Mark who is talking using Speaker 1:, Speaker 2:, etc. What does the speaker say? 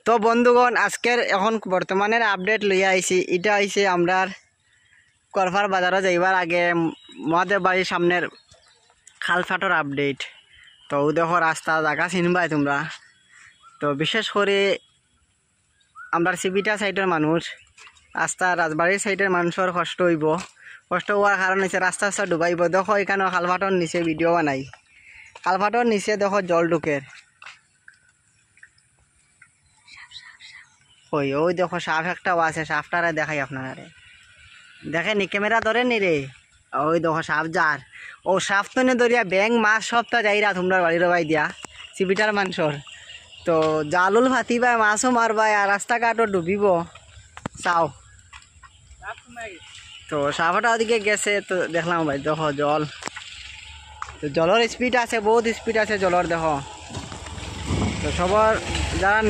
Speaker 1: তো বন্ধুগণ আজকের এখন বর্তমানের আপডেট লইয়া আইছি। এটা আইছে আমরার করফার বাজারে যাইবার আগে মহাদেব বাড়ির সামনের খালফাটর আপডেট। তো দেখো রাস্তা জায়গা চিনবাই তোমরা। তো বিশেষ করে আমরা সিবিটা সাইডের মানুষ, রাস্তা রাজবাড়ির সাইডের মানুষের কষ্ট হইব। কষ্ট হওয়ার কারণ হচ্ছে রাস্তা রাস্তা ডুবাইব। দেখো এখানে খালফাটর নিচে ভিডিও বানাই, খালফাটর নিচে দেখো জল ঢুকের। ওই ওই দেখো সাপ একটাও আছে, সাপটারে দেখাই আপনারা, দেখেনি ক্যামেরা ধরে নি রে। ওই দেখো সাপ যার, ও সাপ তো নে ধরিয়া ব্যাং মাছ সবটা যাইরা তোমরা বাড়ির বাই দিয়া সিবিটার মানুষের। তো জালুল ভাতিবা মাছও মারবাই আর রাস্তাঘাটও ডুবিব চাও। তো সাপটা ওদিকে গেছে, তো দেখলাম ভাই দেখো জল, তো জলের স্পিড আছে, বহুত স্পিড আছে জলের দেখো। তো সবার যারা